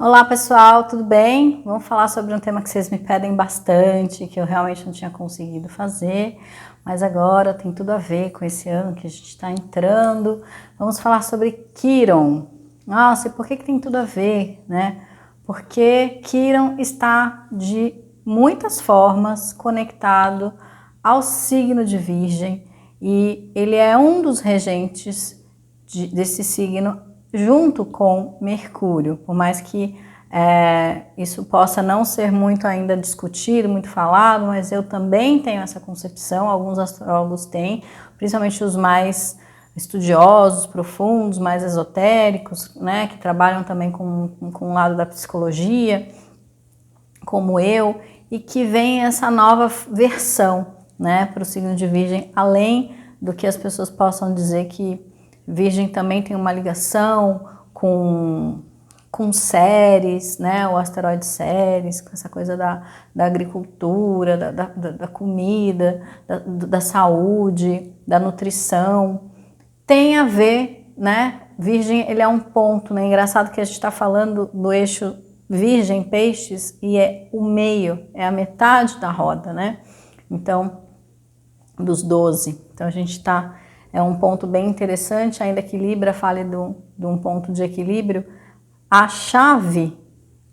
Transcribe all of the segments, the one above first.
Olá pessoal, tudo bem? Vamos falar sobre um tema que vocês me pedem bastante, que eu realmente não tinha conseguido fazer, mas agora tem tudo a ver com esse ano que a gente está entrando. Vamos falar sobre Quiron. Nossa, e por que tem tudo a ver, né? Porque Quiron está de muitas formas conectado ao signo de Virgem e ele é um dos regentes desse signo junto com Mercúrio, por mais que isso possa não ser muito ainda discutido, muito falado, mas eu também tenho essa concepção, alguns astrólogos têm, principalmente os mais estudiosos, profundos, mais esotéricos, né, que trabalham também com o lado da psicologia, como eu, e que vem essa nova versão, né, para o signo de Virgem, além do que as pessoas possam dizer que Virgem também tem uma ligação com Ceres, né? O asteroide Ceres, com essa coisa da agricultura, da comida, da saúde, da nutrição. Tem a ver, né? Virgem, ele é um ponto, né? Engraçado que a gente está falando do eixo Virgem, Peixes, e é o meio, é a metade da roda, né? Então, dos 12. Então, a gente está... É um ponto bem interessante, ainda que Libra fale de um ponto de equilíbrio. A chave,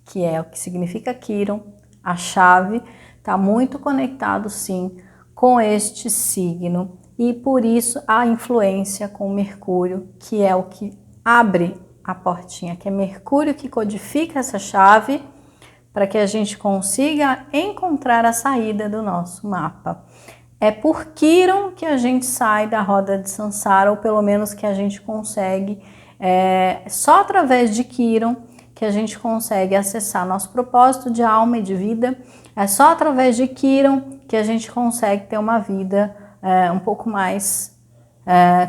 que é o que significa Quiron, a chave está muito conectado sim com este signo e por isso a influência com Mercúrio, que é o que abre a portinha, que é Mercúrio que codifica essa chave para que a gente consiga encontrar a saída do nosso mapa. É por Quiron que a gente sai da roda de Sansara, ou pelo menos que a gente consegue, só através de Quiron que a gente consegue acessar nosso propósito de alma e de vida. É só através de Quiron que a gente consegue ter uma vida um pouco mais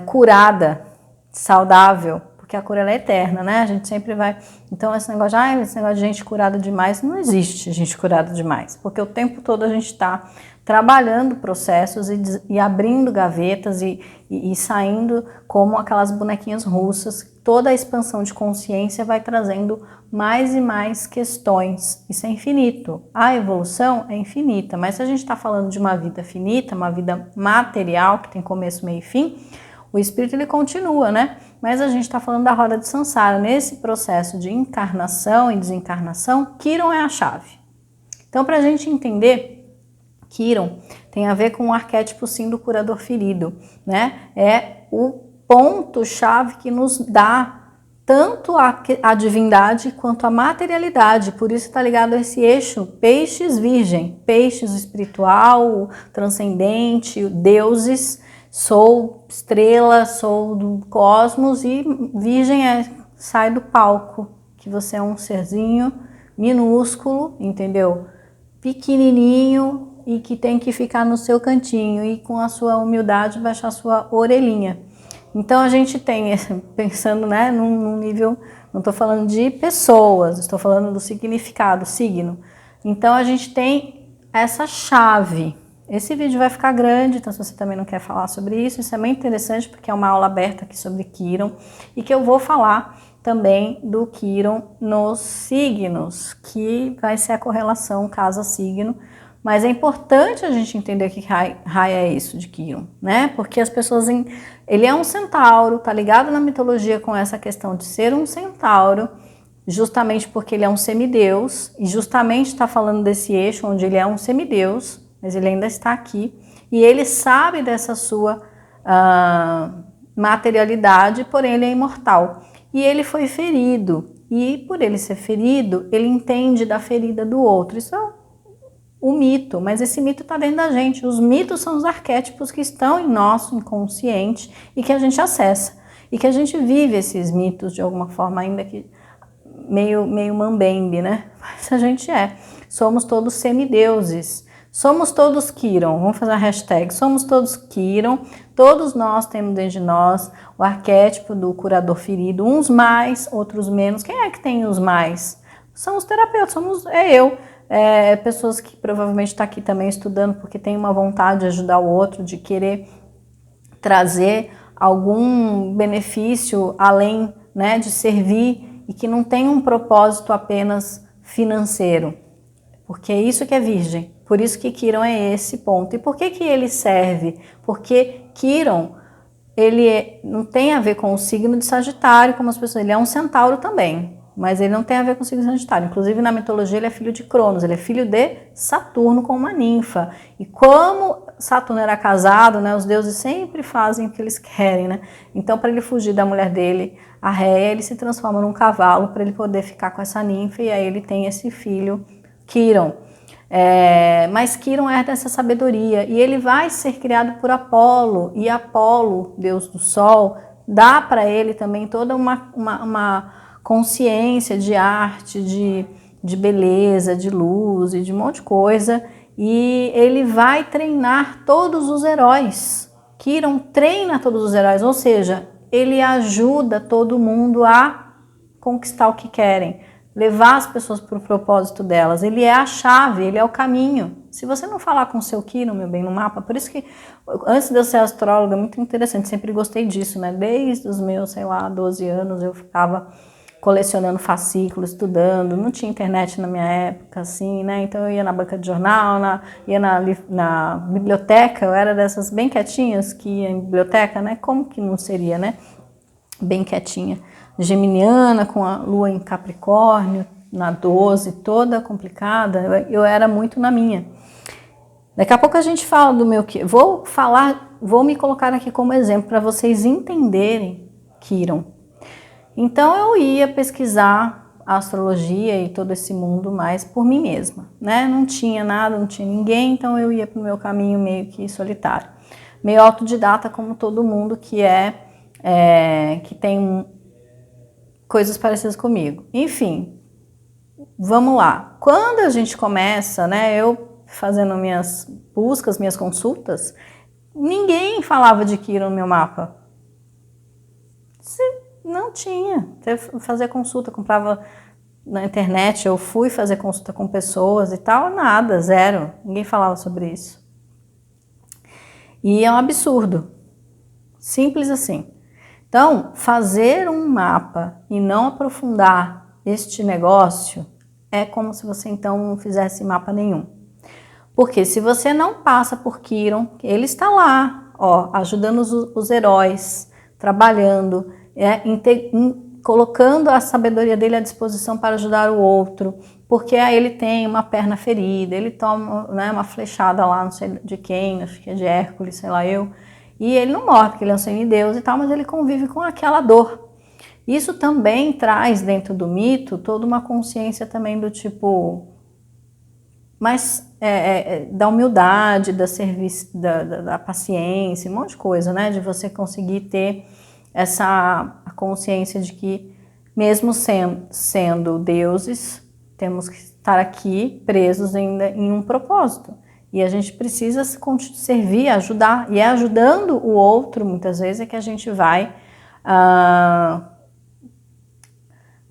curada, saudável, porque a cura ela é eterna, né? A gente sempre vai... Então esse negócio de gente curada demais, não existe gente curada demais, porque o tempo todo a gente está trabalhando processos e abrindo gavetas e saindo como aquelas bonequinhas russas. Toda a expansão de consciência vai trazendo mais e mais questões. Isso é infinito. A evolução é infinita, mas se a gente está falando de uma vida finita, uma vida material, que tem começo, meio e fim, o espírito ele continua, né? Mas a gente está falando da roda de Sansara. Nesse processo de encarnação e desencarnação, Quiron é a chave. Então, para a gente entender, Quiron tem a ver com o arquétipo sim do curador ferido, né? É o ponto-chave que nos dá tanto a divindade quanto a materialidade, por isso está ligado a esse eixo Peixes-Virgem, Peixes espiritual, transcendente, deuses, sou estrela, sou do cosmos, e Virgem sai do palco, que você é um serzinho minúsculo, entendeu? Pequenininho, e que tem que ficar no seu cantinho e com a sua humildade baixar a sua orelhinha. Então a gente tem, pensando, né, num nível, não estou falando de pessoas, estou falando do significado, signo. Então a gente tem essa chave. Esse vídeo vai ficar grande, então se você também não quer falar sobre isso é bem interessante porque é uma aula aberta aqui sobre Quiron e que eu vou falar também do Quiron nos signos, que vai ser a correlação casa-signo. Mas é importante a gente entender que raio é isso de Quiron, né? Porque as pessoas... Ele é um centauro, tá ligado na mitologia com essa questão de ser um centauro, justamente porque ele é um semideus, e justamente está falando desse eixo onde ele é um semideus, mas ele ainda está aqui, e ele sabe dessa sua materialidade, porém ele é imortal. E ele foi ferido, e por ele ser ferido, ele entende da ferida do outro. Isso é o mito, mas esse mito está dentro da gente. Os mitos são os arquétipos que estão em nosso inconsciente e que a gente acessa. E que a gente vive esses mitos de alguma forma, ainda que meio mambembe, né? Mas a gente somos todos semideuses. Somos todos Quiron. Vamos fazer a hashtag. Somos todos Quiron. Todos nós temos dentro de nós o arquétipo do curador ferido. Uns mais, outros menos. Quem é que tem os mais? São os terapeutas. Eu. Pessoas que provavelmente estão aqui também estudando porque tem uma vontade de ajudar o outro, de querer trazer algum benefício além, né, de servir e que não tem um propósito apenas financeiro, porque é isso que é Virgem. Por isso que Quirón é esse ponto. E por que que ele serve? Porque Quirón, não tem a ver com o signo de Sagitário, como as pessoas, ele é um centauro também, mas ele não tem a ver com o signo de Sagitário. Inclusive na mitologia ele é filho de Cronos, ele é filho de Saturno com uma ninfa. E como Saturno era casado, né, os deuses sempre fazem o que eles querem, né? Então, para ele fugir da mulher dele, a Réia, ele se transforma num cavalo para ele poder ficar com essa ninfa, e aí ele tem esse filho, Quirón. Mas Quirón herda essa sabedoria e ele vai ser criado por Apolo, e Apolo, deus do sol, dá para ele também toda uma consciência de arte, de beleza, de luz e de um monte de coisa, e ele vai treinar todos os heróis. Quirón treina todos os heróis, ou seja, ele ajuda todo mundo a conquistar o que querem, levar as pessoas para o propósito delas. Ele é a chave, ele é o caminho. Se você não falar com o seu Quirón, meu bem, no mapa, por isso que antes de eu ser astróloga, é muito interessante, sempre gostei disso, né? Desde os meus, 12 anos, eu ficava colecionando fascículos, estudando, não tinha internet na minha época, assim, né? Então eu ia na banca de jornal, ia na biblioteca, eu era dessas bem quietinhas que ia em biblioteca, né? Como que não seria, né? Bem quietinha. Geminiana, com a lua em Capricórnio, na 12, toda complicada, eu era muito na minha. Daqui a pouco a gente fala do meu Quirón. Vou me colocar aqui como exemplo para vocês entenderem Quirón. Então eu ia pesquisar a astrologia e todo esse mundo mais por mim mesma, né? Não tinha nada, não tinha ninguém, então eu ia para o meu caminho meio que solitário. Meio autodidata como todo mundo que que tem coisas parecidas comigo. Enfim, vamos lá. Quando a gente começa, né, eu fazendo minhas buscas, minhas consultas, ninguém falava de Quirón no meu mapa. Não tinha. Fazer consulta, comprava na internet, eu fui fazer consulta com pessoas e tal, nada, zero. Ninguém falava sobre isso. E é um absurdo. Simples assim. Então, fazer um mapa e não aprofundar este negócio é como se você então não fizesse mapa nenhum. Porque se você não passa por Quirón, ele está lá, ó, ajudando os heróis, trabalhando, colocando a sabedoria dele à disposição para ajudar o outro, porque aí ele tem uma perna ferida, ele toma, né, uma flechada lá, não sei de quem, acho que é de Hércules, sei lá eu, e ele não morre, porque ele é um semideus e tal, mas ele convive com aquela dor. Isso também traz dentro do mito toda uma consciência também do tipo, mas da humildade, da serviço, da paciência, um monte de coisa, né, de você conseguir ter essa consciência de que mesmo sendo deuses, temos que estar aqui presos ainda em um propósito. E a gente precisa servir, ajudar. E é ajudando o outro, muitas vezes, é que a gente vai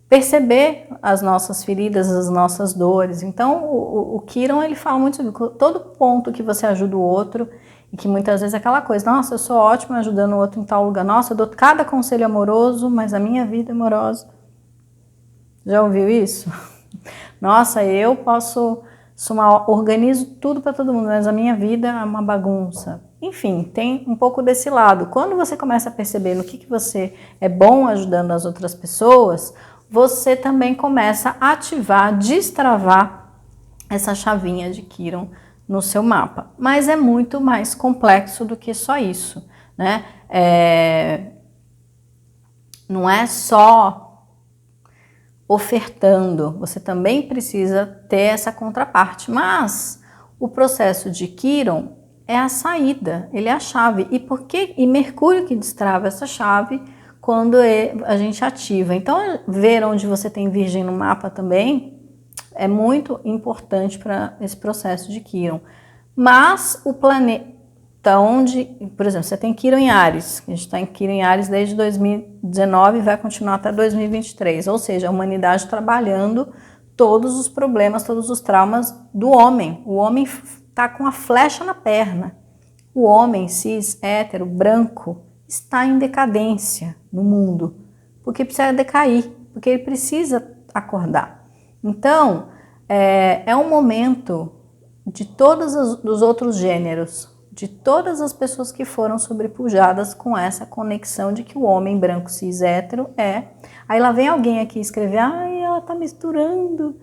perceber as nossas feridas, as nossas dores. Então, o Quirón, ele fala muito sobre todo ponto que você ajuda o outro, e que muitas vezes é aquela coisa, nossa, eu sou ótima ajudando o outro em tal lugar, nossa, eu dou cada conselho amoroso, mas a minha vida é amorosa. Já ouviu isso? Nossa, eu organizo tudo para todo mundo, mas a minha vida é uma bagunça. Enfim, tem um pouco desse lado. Quando você começa a perceber no que você é bom ajudando as outras pessoas, você também começa a ativar, destravar essa chavinha de Quirón no seu mapa. Mas é muito mais complexo do que só isso, né? Não é só ofertando, você também precisa ter essa contraparte. Mas o processo de Quirón é a saída, ele é a chave. E Mercúrio que destrava essa chave quando a gente ativa. Então, ver onde você tem Virgem no mapa também é muito importante para esse processo de Quirón. Mas o planeta onde, por exemplo, você tem Quirón em Áries, a gente está em Quirón em Áries desde 2019 e vai continuar até 2023, ou seja, a humanidade trabalhando todos os problemas, todos os traumas do homem. O homem está com a flecha na perna. O homem cis, hétero, branco, está em decadência no mundo, porque precisa decair, porque ele precisa acordar. Então, é um momento de todos os outros gêneros, de todas as pessoas que foram sobrepujadas com essa conexão de que o homem branco cis hétero é. Aí lá vem alguém aqui escrever, ai, ela tá misturando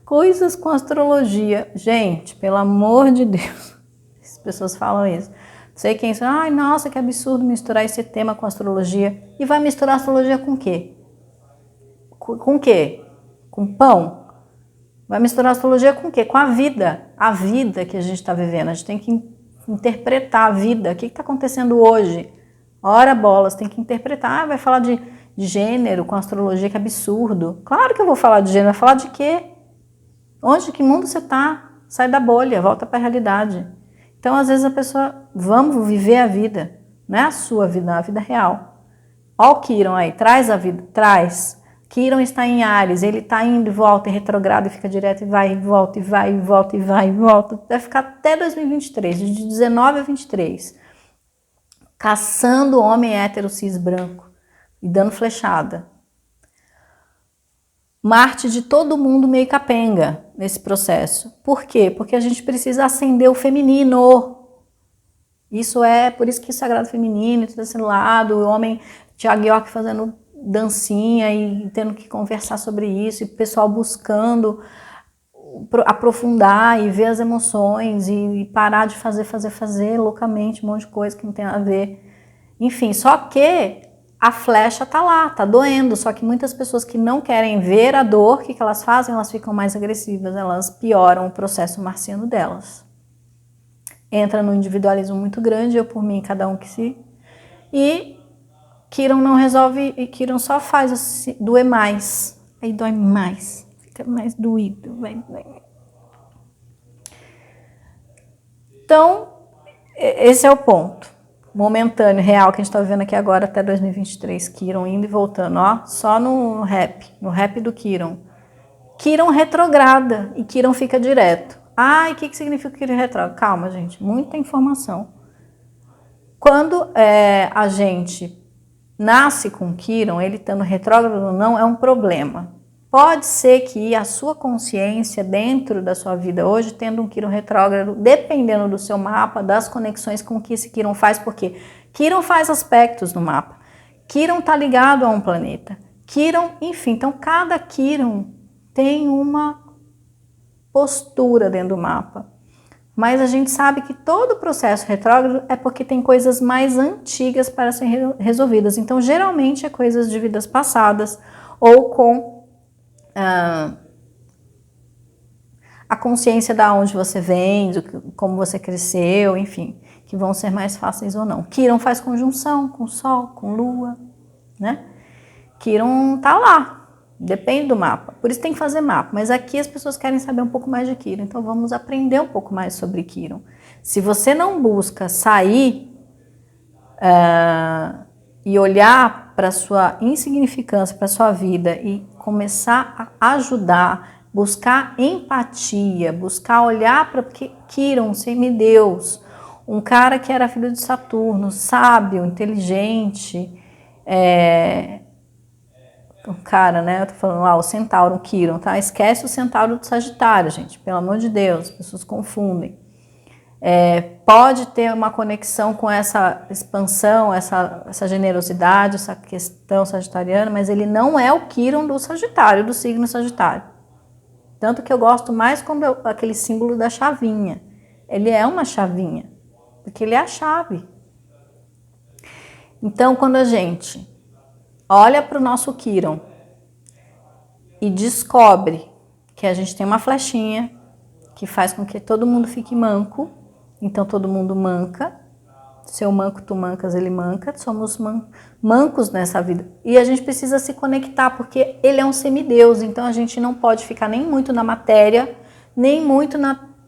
coisas com astrologia. Gente, pelo amor de Deus, as pessoas falam isso. Não sei quem, ai, nossa, que absurdo misturar esse tema com astrologia. E vai misturar astrologia com o quê? Com o quê? Com pão? Vai misturar astrologia com o quê? Com a vida que a gente está vivendo. A gente tem que interpretar a vida. O que está acontecendo hoje? Ora bolas, tem que interpretar. Vai falar de gênero com astrologia, que absurdo. Claro que eu vou falar de gênero. Vai falar de quê? Onde, que mundo você está? Sai da bolha, volta para a realidade. Então, às vezes a pessoa, vamos viver a vida. Não é a sua vida, é a vida real. Ó o Quiron aí, traz a vida, traz. Quiron está em Áries, ele está indo e volta, e retrogrado, e fica direto, e vai, e volta, e vai, e volta, e vai, e volta. Vai ficar até 2023, de 19 a 23. Caçando o homem hétero cis branco e dando flechada. Marte de todo mundo meio capenga nesse processo. Por quê? Porque a gente precisa acender o feminino. Isso por isso que o sagrado feminino, todo esse lado, o homem Thiago York fazendo dancinha e tendo que conversar sobre isso, e o pessoal buscando aprofundar e ver as emoções e parar de fazer loucamente um monte de coisa que não tem a ver. Enfim, só que a flecha tá lá, tá doendo, só que muitas pessoas que não querem ver a dor, o que elas fazem? Elas ficam mais agressivas, elas pioram o processo marciano delas. Entra no individualismo muito grande, eu por mim, cada um que se... E Quiron não resolve, e Quiron só faz assim, doer mais. Aí dói mais, fica mais doído. Então, esse é o ponto momentâneo, real, que a gente está vivendo aqui agora até 2023. Quiron indo e voltando, ó, só no rap do Quiron. Quiron retrograda e Quiron fica direto. Ai, o que significa Quiron retrógrado? Calma, gente, muita informação. Quando a gente nasce com Quiron, ele estando retrógrado ou não, é um problema. Pode ser que a sua consciência dentro da sua vida hoje, tendo um Quiron retrógrado, dependendo do seu mapa, das conexões com que esse Quiron faz, porque Quiron faz aspectos no mapa. Quiron está ligado a um planeta. Quiron, enfim, então cada Quiron tem uma postura dentro do mapa. Mas a gente sabe que todo o processo retrógrado é porque tem coisas mais antigas para serem resolvidas. Então, geralmente, é coisas de vidas passadas ou com a consciência de onde você vem, de como você cresceu, enfim, que vão ser mais fáceis ou não. Quiron faz conjunção com Sol, com Lua, né? Quiron tá lá. Depende do mapa, por isso tem que fazer mapa, mas aqui as pessoas querem saber um pouco mais de Quiron, então vamos aprender um pouco mais sobre Quiron. Se você não busca sair e olhar para a sua insignificância, para a sua vida e começar a ajudar, buscar empatia, buscar olhar para Quiron, semideus, um cara que era filho de Saturno, sábio, inteligente, o cara, né? Eu tô falando, o centauro, o Quiron, tá? Esquece o centauro do Sagitário, gente. Pelo amor de Deus, as pessoas confundem. Pode ter uma conexão com essa expansão, essa generosidade, essa questão sagitariana, mas ele não é o Quiron do Sagitário, do signo Sagitário. Tanto que eu gosto mais quando aquele símbolo da chavinha. Ele é uma chavinha, porque ele é a chave. Então, quando a gente olha para o nosso Quiron e descobre que a gente tem uma flechinha que faz com que todo mundo fique manco, então todo mundo manca, seu manco, tu mancas, ele manca, somos mancos nessa vida. E a gente precisa se conectar, porque ele é um semideus, então a gente não pode ficar nem muito na matéria, nem muito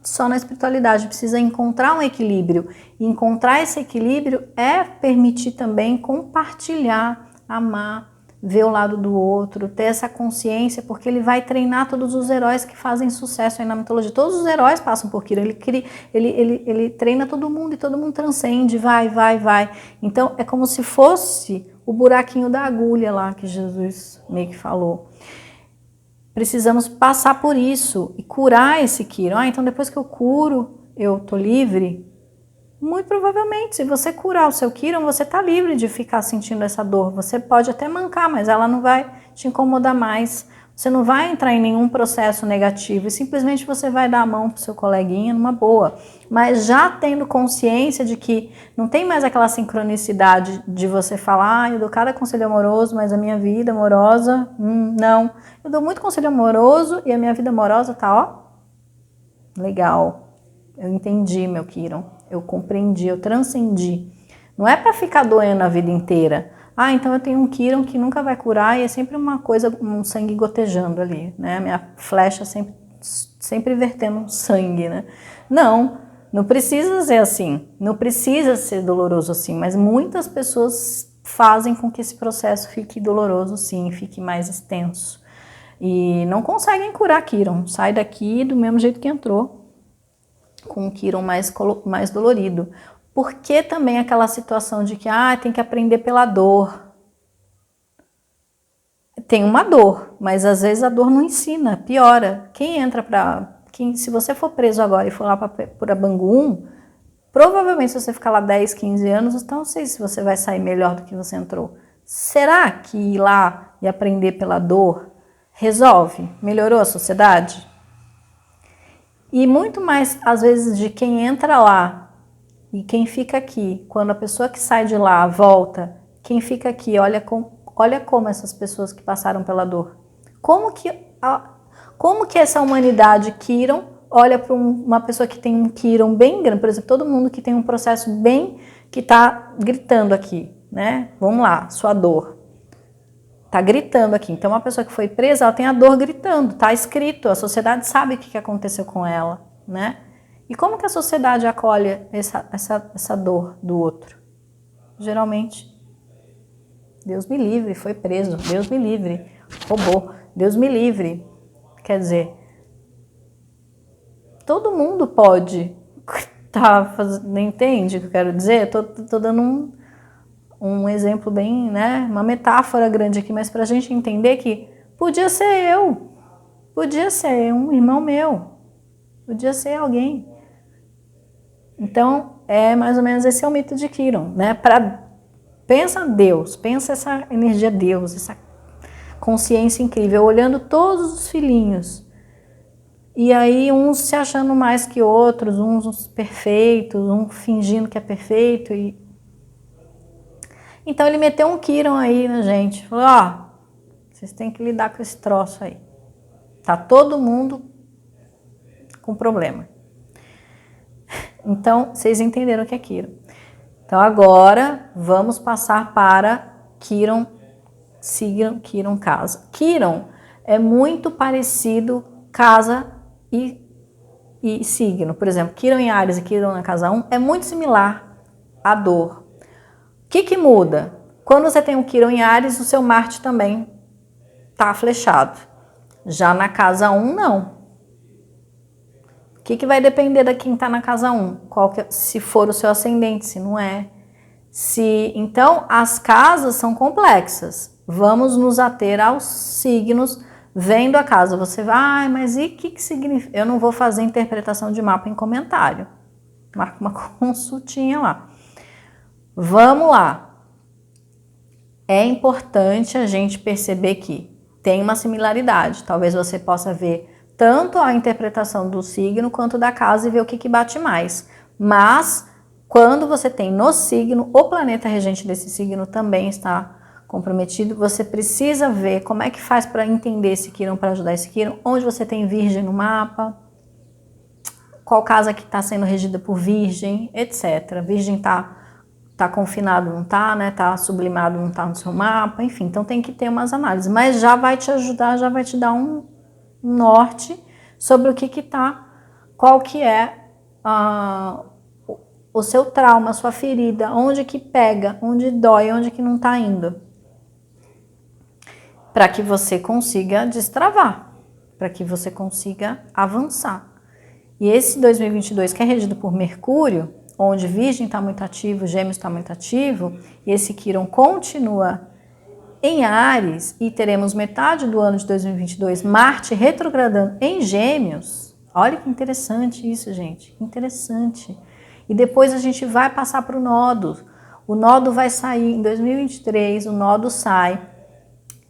só na espiritualidade, a gente precisa encontrar um equilíbrio. E encontrar esse equilíbrio é permitir também compartilhar, amar, ver o lado do outro, ter essa consciência, porque ele vai treinar todos os heróis que fazem sucesso aí na mitologia. Todos os heróis passam por Quiron, ele treina todo mundo e todo mundo transcende, vai. Então é como se fosse o buraquinho da agulha lá que Jesus meio que falou. Precisamos passar por isso e curar esse Quiron. Então depois que eu curo, eu tô livre? Muito provavelmente, se você curar o seu Quiron, você tá livre de ficar sentindo essa dor. Você pode até mancar, mas ela não vai te incomodar mais. Você não vai entrar em nenhum processo negativo e simplesmente você vai dar a mão pro seu coleguinha numa boa. Mas já tendo consciência de que não tem mais aquela sincronicidade de você falar, eu dou cada conselho amoroso, mas a minha vida amorosa, não. Eu dou muito conselho amoroso e a minha vida amorosa tá, ó, legal. Eu entendi, meu Quiron. Eu compreendi, eu transcendi. Não é para ficar doendo a vida inteira. Então eu tenho um Quiron que nunca vai curar e é sempre uma coisa, um sangue gotejando ali, né? Minha flecha sempre vertendo sangue, né? Não precisa ser assim. Não precisa ser doloroso assim, mas muitas pessoas fazem com que esse processo fique doloroso sim, fique mais extenso. E não conseguem curar Quiron. Sai daqui do mesmo jeito que entrou, com um Quiron mais dolorido. Porque também aquela situação de que tem que aprender pela dor. Tem uma dor, mas às vezes a dor não ensina, piora. Se você for preso agora e for lá para Bangu 1, provavelmente se você ficar lá 10, 15 anos, então não sei se você vai sair melhor do que você entrou. Será que ir lá e aprender pela dor resolve? Melhorou a sociedade? E muito mais, às vezes, de quem entra lá e quem fica aqui, quando a pessoa que sai de lá volta, quem fica aqui, olha como essas pessoas que passaram pela dor. Como que essa humanidade Quiron olha para uma pessoa que tem um Quiron bem grande, por exemplo, todo mundo que tem um processo bem, que está gritando aqui, né? Vamos lá, sua dor. Está gritando aqui. Então, uma pessoa que foi presa, ela tem a dor gritando, está escrito, a sociedade sabe o que aconteceu com ela, né? E como que a sociedade acolhe essa dor do outro? Geralmente, Deus me livre, foi preso, Deus me livre, roubou, Deus me livre. Quer dizer, todo mundo pode entende o que eu quero dizer? Tô dando um exemplo bem, né, uma metáfora grande aqui, mas pra gente entender que podia ser eu, podia ser um irmão meu, podia ser alguém. Então, mais ou menos esse é o mito de Quiron, né? Pensa Deus, pensa essa energia Deus, essa consciência incrível, olhando todos os filhinhos. E aí uns se achando mais que outros, uns perfeitos, um fingindo que é perfeito. Então ele meteu um Quiron aí na gente, falou, vocês têm que lidar com esse troço aí. Tá todo mundo com problema. Então, vocês entenderam o que é Quiron. Então, agora, vamos passar para Quiron, signo, Quiron, casa. Quiron é muito parecido casa e signo. Por exemplo, Quiron em Áries e Quiron na casa 1 é muito similar à dor. O que muda? Quando você tem um Quiron em Áries, o seu Marte também está flechado. Já na casa 1, não. O que vai depender de quem está na casa 1? Se for o seu ascendente, se não é. Então, as casas são complexas. Vamos nos ater aos signos, vendo a casa. Você vai, mas e o que significa? Eu não vou fazer interpretação de mapa em comentário. Marca uma consultinha lá. Vamos lá. É importante a gente perceber que tem uma similaridade. Talvez você possa ver tanto a interpretação do signo quanto da casa e ver o que bate mais. Mas, quando você tem no signo, o planeta regente desse signo também está comprometido, você precisa ver como é que faz para entender esse Quiron, para ajudar esse Quiron, onde você tem Virgem no mapa, qual casa que está sendo regida por Virgem, etc. Virgem tá confinado, não tá, né? Tá sublimado, não tá no seu mapa, enfim. Então tem que ter umas análises, mas já vai te ajudar, já vai te dar um norte sobre o que tá, qual que é o seu trauma, a sua ferida, onde que pega, onde dói, onde que não tá indo. Para que você consiga destravar, para que você consiga avançar. E esse 2022, que é regido por Mercúrio, onde Virgem está muito ativo, Gêmeos está muito ativo, e esse Quirón continua em Áries, e teremos metade do ano de 2022 Marte retrogradando em Gêmeos. Olha que interessante isso, gente, interessante. E depois a gente vai passar para o Nodo. O Nodo vai sair em 2023, o Nodo sai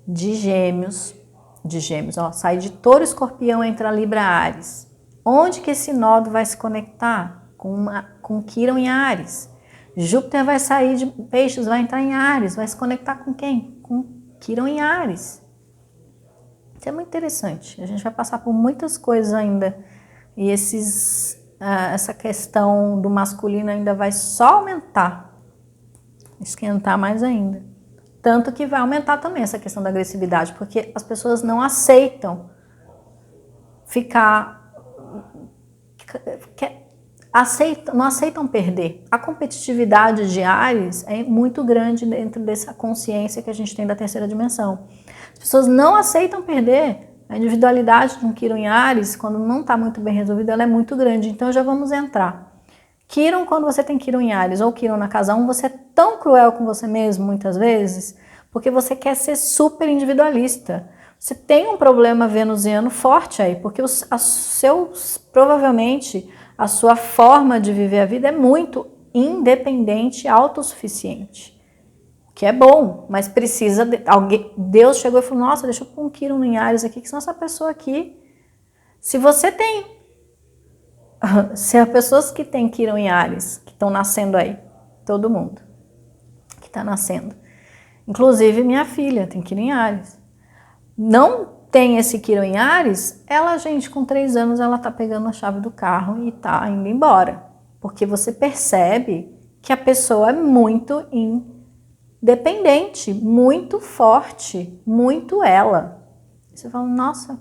de Gêmeos, sai de Touro, Escorpião, entra Libra, Áries. Onde que esse Nodo vai se conectar? Com Quirón em Áries. Júpiter vai sair de Peixes, vai entrar em Áries, vai se conectar com quem? Com Quirón em Áries. Isso é muito interessante. A gente vai passar por muitas coisas ainda. E essa questão do masculino ainda vai só aumentar, esquentar mais ainda. Tanto que vai aumentar também essa questão da agressividade, porque as pessoas não aceitam não aceitam perder. A competitividade de Áries é muito grande dentro dessa consciência que a gente tem da terceira dimensão. As pessoas não aceitam perder. A individualidade de um Quirón em Áries, quando não está muito bem resolvida, ela é muito grande. Então já vamos entrar. Quirón, quando você tem Quirón em Áries ou Quirón na casa 1, você é tão cruel com você mesmo, muitas vezes, porque você quer ser super individualista. Você tem um problema venusiano forte aí, porque provavelmente a sua forma de viver a vida é muito independente e autossuficiente. Que é bom, mas precisa Deus chegou e falou, nossa, deixa eu pôr um Quirón em Áries aqui, que senão essa pessoa aqui, se as pessoas que têm Quirón em Áries, que estão nascendo aí, todo mundo que está nascendo, inclusive minha filha tem Quirón em Áries, não tem esse Quirón em Áries, ela, gente, com 3 anos, ela tá pegando a chave do carro e tá indo embora, porque você percebe que a pessoa é muito independente, muito forte, muito ela. Você fala, nossa,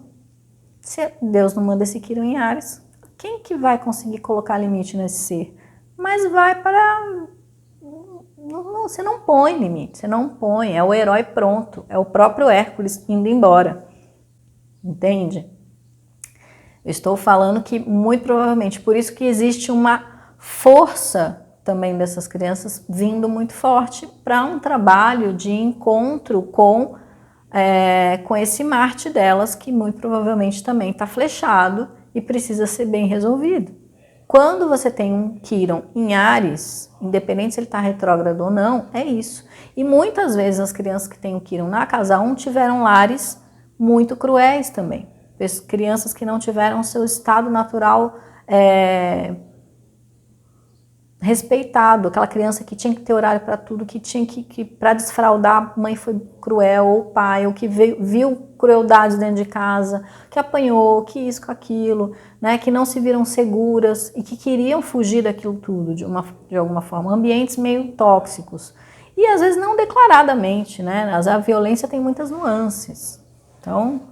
se Deus não manda esse Quirón em Áries, quem que vai conseguir colocar limite nesse ser? Mas vai para... você não põe limite, você não põe, é o herói pronto, é o próprio Hércules indo embora, entende? Eu estou falando que muito provavelmente, por isso que existe uma força também dessas crianças vindo muito forte para um trabalho de encontro com esse Marte delas, que muito provavelmente também está flechado e precisa ser bem resolvido. Quando você tem um Quirón em Áries, independente se ele está retrógrado ou não, é isso. E muitas vezes as crianças que têm o Quirón na casa 1 tiveram lares muito cruéis também. Crianças que não tiveram seu estado natural respeitado, aquela criança que tinha que ter horário para tudo, que tinha que para desfraldar, a mãe foi cruel, ou o pai, ou que viu crueldades dentro de casa, que apanhou, que isso, com aquilo, né, que não se viram seguras e que queriam fugir daquilo tudo de alguma forma, ambientes meio tóxicos. E às vezes não declaradamente, né, a violência tem muitas nuances. Então,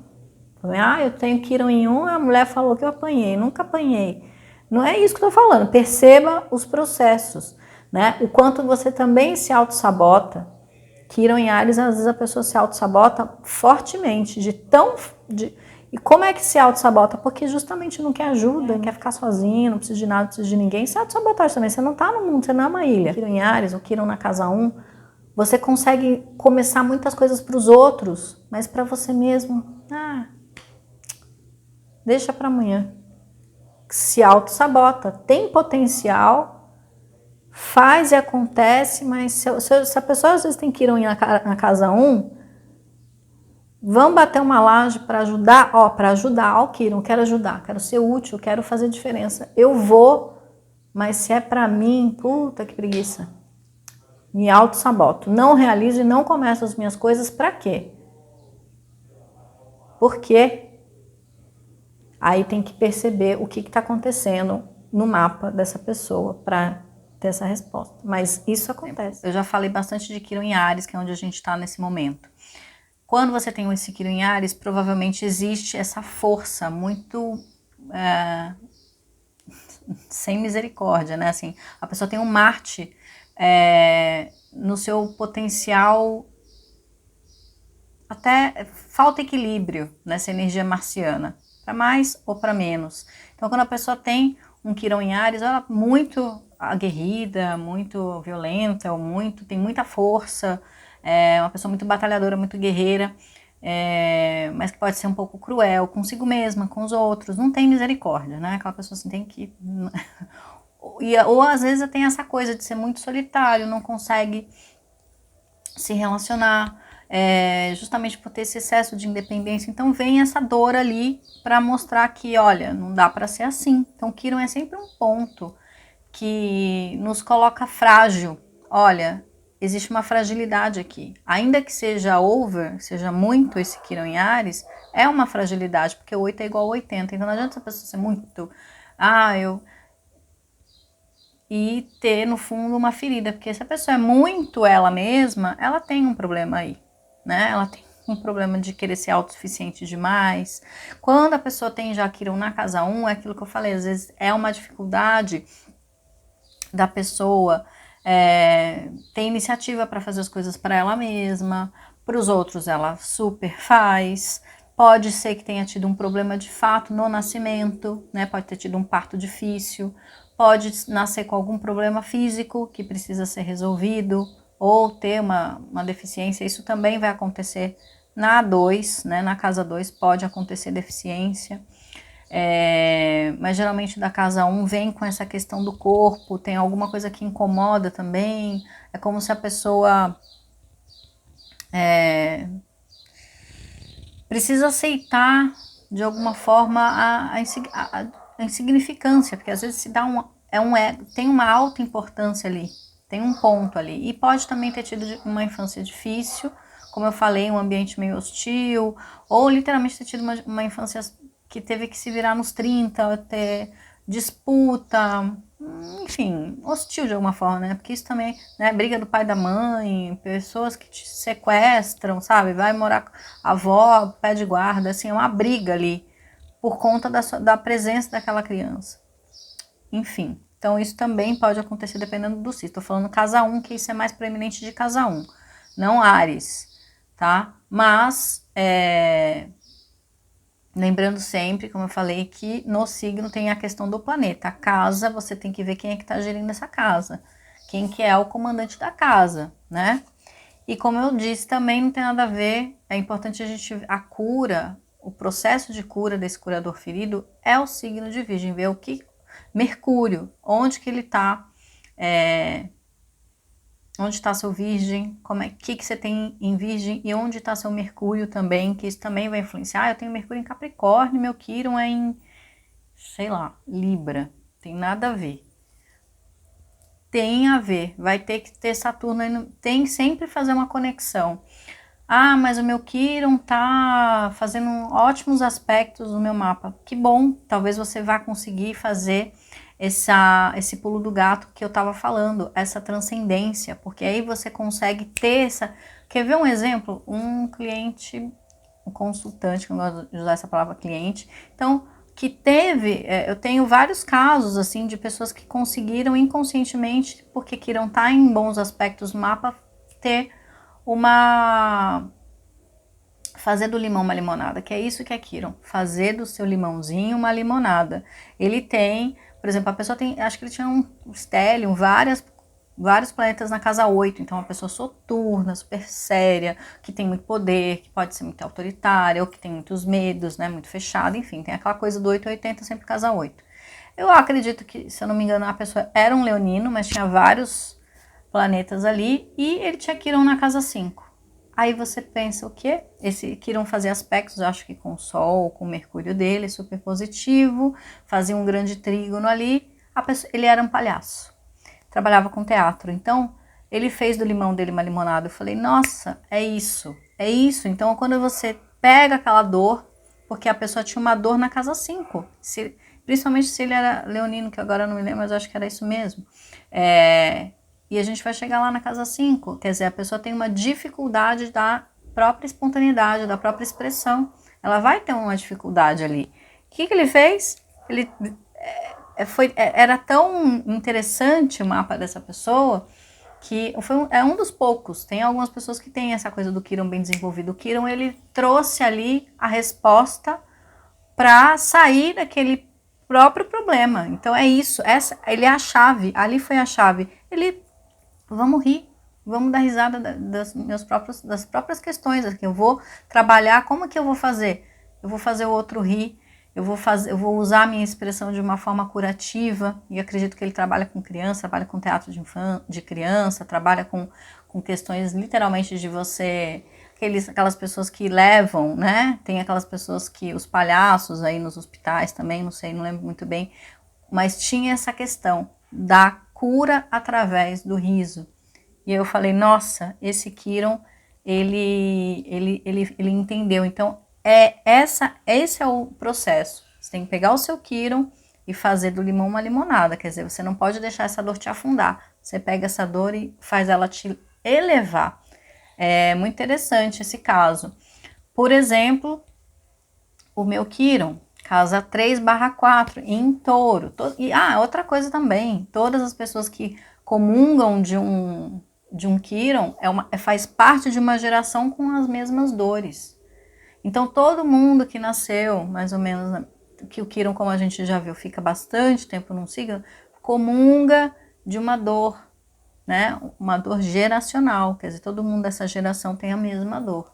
eu tenho Quirón em 1, a mulher falou que eu apanhei, nunca apanhei. Não é isso que eu estou falando, perceba os processos, né? O quanto você também se auto-sabota. Quirón em Áries, às vezes a pessoa se auto-sabota fortemente, E como é que se auto-sabota? Porque justamente não quer ajuda, quer ficar sozinho, não precisa de nada, não precisa de ninguém. Isso é auto-sabotagem também, você não está no mundo, você não é uma ilha. Quirón em Áries, ou Quirón na casa 1, você consegue começar muitas coisas para os outros, mas para você mesmo, deixa para amanhã. Se auto-sabota, tem potencial, faz e acontece, mas se a pessoa às vezes tem Quirón na casa 1, vamos bater uma laje para ajudar, o Quirón, quero ajudar, quero ser útil, quero fazer diferença, eu vou, mas se é para mim, puta que preguiça, me auto-saboto, não realizo e não começo as minhas coisas, para quê? Por quê? Aí tem que perceber o que está acontecendo no mapa dessa pessoa para ter essa resposta. Mas isso acontece. Eu já falei bastante de Quirón em Áries, que é onde a gente está nesse momento. Quando você tem esse Quirón em Áries, provavelmente existe essa força muito sem misericórdia, né? Assim, a pessoa tem um Marte no seu potencial, até falta equilíbrio nessa energia marciana. Para mais ou para menos. Então, quando a pessoa tem um Quirón em Áries, ela é muito aguerrida, muito violenta, ou tem muita força, é uma pessoa muito batalhadora, muito guerreira, mas que pode ser um pouco cruel consigo mesma, com os outros, não tem misericórdia, né? Aquela pessoa assim tem que... ou às vezes tem essa coisa de ser muito solitário, não consegue se relacionar, justamente por ter esse excesso de independência. Então vem essa dor ali para mostrar que, olha, não dá para ser assim. Então Quiron é sempre um ponto que nos coloca frágil. Olha, existe uma fragilidade aqui. Ainda que seja over, seja muito esse Quiron em Áries, é uma fragilidade, porque 8 é igual a 80. Então não adianta essa pessoa ser muito... e ter no fundo uma ferida, porque se a pessoa é muito ela mesma, ela tem um problema aí, né? Ela tem um problema de querer ser autossuficiente demais. Quando a pessoa tem já Quiron na casa 1, é aquilo que eu falei, às vezes é uma dificuldade da pessoa ter iniciativa para fazer as coisas para ela mesma, para os outros ela super faz. Pode ser que tenha tido um problema de fato no nascimento, né? Pode ter tido um parto difícil, pode nascer com algum problema físico que precisa ser resolvido, ou ter uma deficiência. Isso também vai acontecer na 2, né? Na casa 2 pode acontecer deficiência. Mas geralmente da casa 1 vem com essa questão do corpo, tem alguma coisa que incomoda também, é como se a pessoa precisa aceitar de alguma forma a insignificância, porque às vezes se dá tem uma alta importância ali, tem um ponto ali, e pode também ter tido uma infância difícil, como eu falei, um ambiente meio hostil, ou literalmente ter tido uma infância que teve que se virar nos 30, ter disputa, enfim, hostil de alguma forma, né? Porque isso também, né? Briga do pai e da mãe, pessoas que te sequestram, sabe? Vai morar com a avó, pede guarda, assim, é uma briga ali por conta da presença daquela criança. Enfim, então isso também pode acontecer dependendo do signo. Tô falando casa 1, que isso é mais preeminente de casa 1, não Áries, tá? Mas, lembrando sempre, como eu falei, que no signo tem a questão do planeta. A casa, você tem que ver quem é que está gerindo essa casa. Quem que é o comandante da casa, né? E como eu disse, também não tem nada a ver, é importante a cura, o processo de cura desse curador ferido é o signo de Virgem, ver o que... Mercúrio, onde que ele está, onde está seu Virgem, que você tem em Virgem e onde está seu Mercúrio também, que isso também vai influenciar. Eu tenho Mercúrio em Capricórnio, meu Quiron é em, sei lá, Libra, tem nada a ver. Tem a ver, vai ter que ter Saturno aí, tem sempre fazer uma conexão. Ah, mas o meu Quiron tá fazendo ótimos aspectos no meu mapa. Que bom, talvez você vá conseguir fazer esse pulo do gato que eu tava falando, essa transcendência, porque aí você consegue ter essa... Quer ver um exemplo? Um cliente, um consultante, que eu gosto de usar essa palavra cliente, então, que teve, eu tenho vários casos, assim, de pessoas que conseguiram inconscientemente, porque Quiron tá em bons aspectos no mapa, ter fazer do limão uma limonada, que é isso que é Quiron, fazer do seu limãozinho uma limonada. Ele tem, por exemplo, a pessoa tem, acho que ele tinha um stellium, vários planetas na casa 8, então uma pessoa soturna, super séria, que tem muito poder, que pode ser muito autoritária, ou que tem muitos medos, né, muito fechada, enfim, tem aquela coisa do 8 a 80, sempre casa 8. Eu acredito que, se eu não me engano, a pessoa era um leonino, mas tinha vários planetas ali, e ele tinha Quiron na casa 5. Aí você pensa o quê? Esse Quiron fazia aspectos, acho que com o Sol, com o Mercúrio dele, super positivo, fazia um grande trígono ali, ele era um palhaço, trabalhava com teatro, então ele fez do limão dele uma limonada. Eu falei, nossa, é isso. Então quando você pega aquela dor, porque a pessoa tinha uma dor na casa 5, principalmente se ele era leonino, que agora eu não me lembro, mas eu acho que era isso mesmo, e a gente vai chegar lá na casa 5, quer dizer, a pessoa tem uma dificuldade da própria espontaneidade, da própria expressão. Ela vai ter uma dificuldade ali. O que ele fez? Era tão interessante o mapa dessa pessoa que é um dos poucos. Tem algumas pessoas que têm essa coisa do Quiron bem desenvolvido. O Quiron, ele trouxe ali a resposta para sair daquele próprio problema. Então é isso, ele é a chave, ali foi a chave. Vamos rir, vamos dar risada das próprias questões aqui. Eu vou trabalhar, como que eu vou fazer? Eu vou fazer o outro rir, eu vou usar a minha expressão de uma forma curativa, e acredito que ele trabalha com criança, trabalha com teatro de criança, trabalha com questões literalmente de você, aquelas pessoas que levam, né? Tem aquelas pessoas que, os palhaços aí nos hospitais também, não sei, não lembro muito bem, mas tinha essa questão da cura através do riso. E eu falei, nossa, esse Kiron, ele entendeu. Então, esse é o processo. Você tem que pegar o seu Kiron e fazer do limão uma limonada. Quer dizer, você não pode deixar essa dor te afundar. Você pega essa dor e faz ela te elevar. É muito interessante esse caso. Por exemplo, o meu Kiron, casa 3/4, em touro. Outra coisa também, todas as pessoas que comungam de um Kiron faz parte de uma geração com as mesmas dores. Então, todo mundo que nasceu, mais ou menos, que o Kiron, como a gente já viu, fica bastante tempo num signo, comunga de uma dor, né? Uma dor geracional, quer dizer, todo mundo dessa geração tem a mesma dor.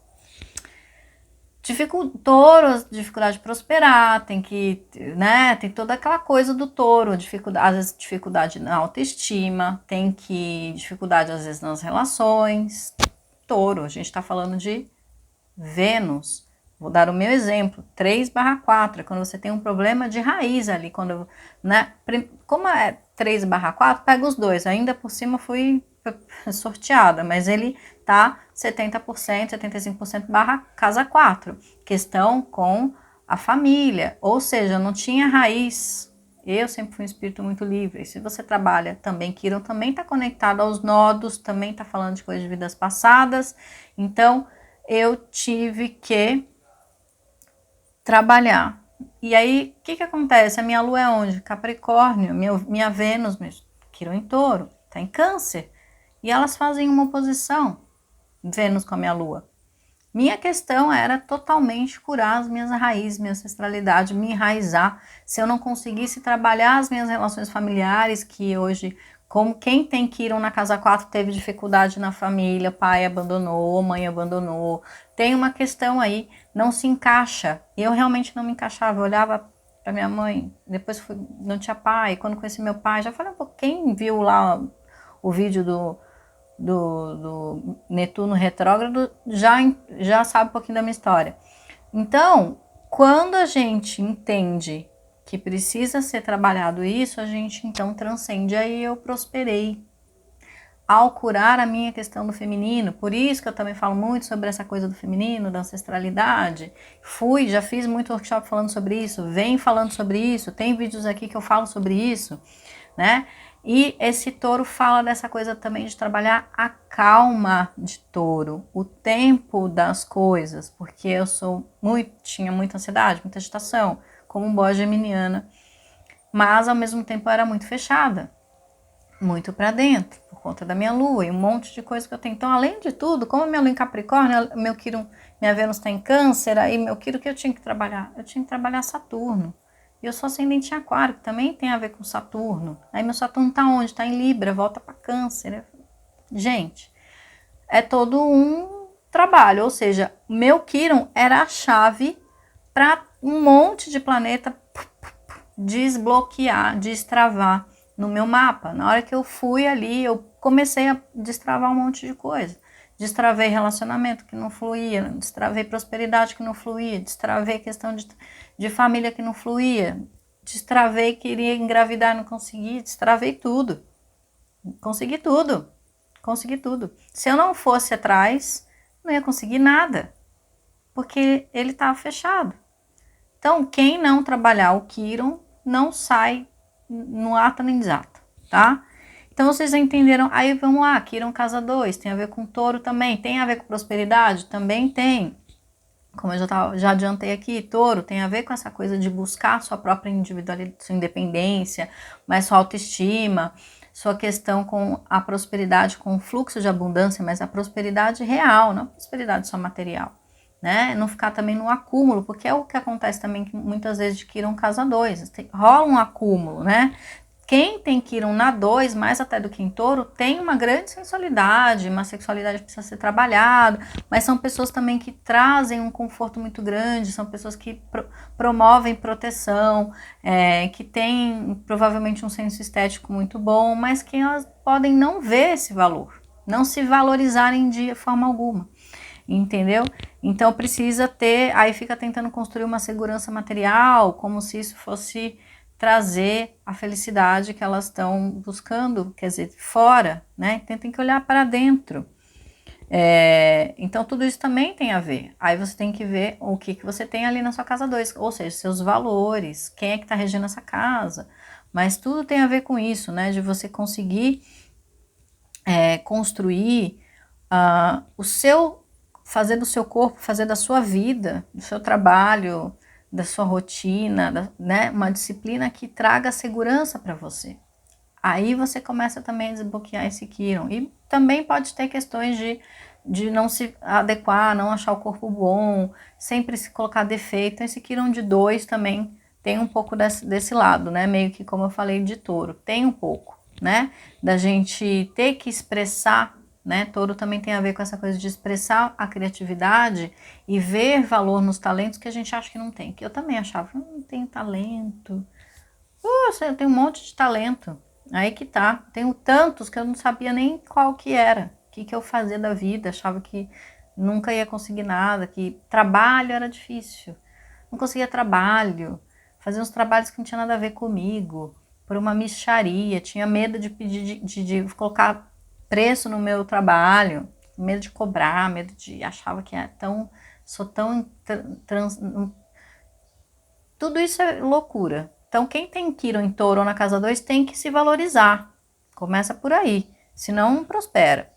Touro, dificuldade de prosperar, tem toda aquela coisa do touro, às vezes dificuldade na autoestima, dificuldade às vezes nas relações. Touro, a gente está falando de Vênus. Vou dar o meu exemplo, 3/4, é quando você tem um problema de raiz ali, como é 3/4, pega os dois, ainda por cima fui sorteada, mas ele tá 70%, 75% barra casa 4, questão com a família, ou seja, não tinha raiz. Eu sempre fui um espírito muito livre. E se você trabalha também, Kiron também está conectado aos nodos, também está falando de coisas de vidas passadas, então eu tive que trabalhar. E aí, o que acontece? A minha lua é onde? Capricórnio, minha Vênus, Kiron em touro, tá em câncer. E elas fazem uma oposição, Vênus com a minha lua. Minha questão era totalmente curar as minhas raízes, minha ancestralidade, me enraizar. Se eu não conseguisse trabalhar as minhas relações familiares, que hoje, como quem tem Kiron na casa 4 teve dificuldade na família, pai abandonou, mãe abandonou, tem uma questão aí, não se encaixa. Eu realmente não me encaixava, eu olhava para minha mãe, depois não tinha pai, quando conheci meu pai, já falei um pouco, quem viu lá o vídeo do Netuno retrógrado já sabe um pouquinho da minha história. Então, quando a gente entende que precisa ser trabalhado isso, a gente então transcende. Aí eu prosperei ao curar a minha questão do feminino. Por isso que eu também falo muito sobre essa coisa do feminino, da ancestralidade. Já fiz muito workshop falando sobre isso, venho falando sobre isso, tem vídeos aqui que eu falo sobre isso, né? E esse touro fala dessa coisa também de trabalhar a calma de touro, o tempo das coisas, porque eu tinha muita ansiedade, muita agitação, como boa geminiana, mas ao mesmo tempo eu era muito fechada, muito para dentro, por conta da minha lua e um monte de coisa que eu tenho. Então, além de tudo, como minha lua em Capricórnio, minha Vênus está em Câncer, aí meu Quirón que eu tinha que trabalhar? Eu tinha que trabalhar Saturno. E eu sou ascendente em Aquário, que também tem a ver com Saturno. Aí meu Saturno tá onde? Tá em Libra, volta para Câncer. Gente, é todo um trabalho, ou seja, meu Quirón era a chave para um monte de planeta desbloquear, destravar no meu mapa. Na hora que eu fui ali, eu comecei a destravar um monte de coisa. Destravei relacionamento que não fluía, destravei prosperidade que não fluía, destravei questão de família que não fluía, destravei queria engravidar e não consegui, destravei tudo. Consegui tudo. Se eu não fosse atrás, não ia conseguir nada, porque ele estava fechado. Então, quem não trabalhar o Quirón não sai no ato nem desato, tá? Então, vocês entenderam? Aí, vamos lá, Quirón casa 2, tem a ver com touro também, tem a ver com prosperidade? Também tem. Como eu já adiantei aqui, touro tem a ver com essa coisa de buscar sua própria individualidade, sua independência, mas sua autoestima, sua questão com a prosperidade, com o fluxo de abundância, mas a prosperidade real, não a prosperidade só material. né? Não ficar também no acúmulo, porque é o que acontece também que muitas vezes de Quirón casa 2, rola um acúmulo, né? Quem tem Quirón na 2, mais até do que em Touro, tem uma grande sensualidade, uma sexualidade que precisa ser trabalhada, mas são pessoas também que trazem um conforto muito grande, são pessoas que promovem proteção, que têm provavelmente um senso estético muito bom, mas que elas podem não ver esse valor, não se valorizarem de forma alguma. Entendeu? Então precisa ter, aí fica tentando construir uma segurança material, como se isso fosse trazer a felicidade que elas estão buscando, quer dizer, fora, né? Então tem que olhar para dentro. Então tudo isso também tem a ver. Aí você tem que ver o que você tem ali na sua casa 2, ou seja, seus valores, quem é que está regendo essa casa. Mas tudo tem a ver com isso, né? De você conseguir construir o seu, fazer do seu corpo, fazer da sua vida, do seu trabalho, da sua rotina, né, uma disciplina que traga segurança para você. Aí você começa também a desbloquear esse Quirón. E também pode ter questões de não se adequar, não achar o corpo bom, sempre se colocar defeito. Esse Quirón de 2 também tem um pouco desse lado, né? Meio que como eu falei de Touro, tem um pouco, né? Da gente ter que expressar, né? Touro também tem a ver com essa coisa de expressar a criatividade e ver valor nos talentos que a gente acha que não tem. Que eu também achava, não tenho talento. Eu tenho um monte de talento. Aí que tá. Tenho tantos que eu não sabia nem qual que era. O que eu fazia da vida. Achava que nunca ia conseguir nada. Que trabalho era difícil. Não conseguia trabalho. Fazia uns trabalhos que não tinha nada a ver comigo. Por uma mixaria. Tinha medo de pedir, de colocar preço no meu trabalho. Medo de cobrar. Medo de... Achava que é tão... Sou tão... Tudo isso é loucura. Então, quem tem Quirón em Touro ou na casa 2 tem que se valorizar. Começa por aí, senão não prospera.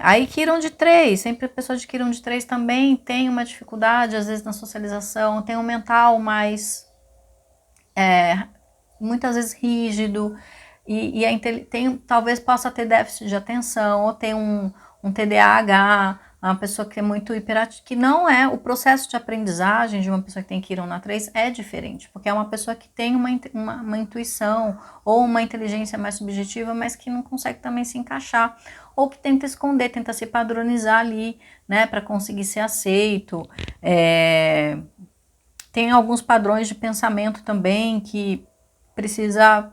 Aí Quirón de 3, sempre a pessoa de Quirón de 3 também tem uma dificuldade, às vezes na socialização, tem um mental mais, muitas vezes rígido, talvez possa ter déficit de atenção, ou ter um TDAH, uma pessoa que é muito hiperativa, que não é, o processo de aprendizagem de uma pessoa que tem Quirón na 3 é diferente, porque é uma pessoa que tem uma intuição ou uma inteligência mais subjetiva, mas que não consegue também se encaixar, ou que tenta esconder, tenta se padronizar ali, né, para conseguir ser aceito. Tem alguns padrões de pensamento também que precisa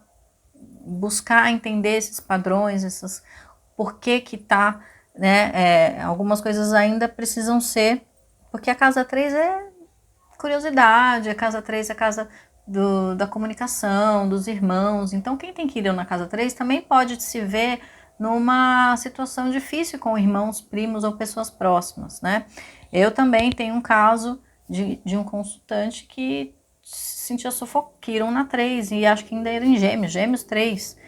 buscar entender esses padrões, por que tá, né, algumas coisas ainda precisam ser, porque a casa 3 é curiosidade, a casa 3 é a casa da comunicação, dos irmãos, então quem tem Quirón na casa 3 também pode se ver numa situação difícil com irmãos, primos ou pessoas próximas, né? Eu também tenho um caso de um consultante que se sentia Quirón na 3 e acho que ainda era em Gêmeos 3.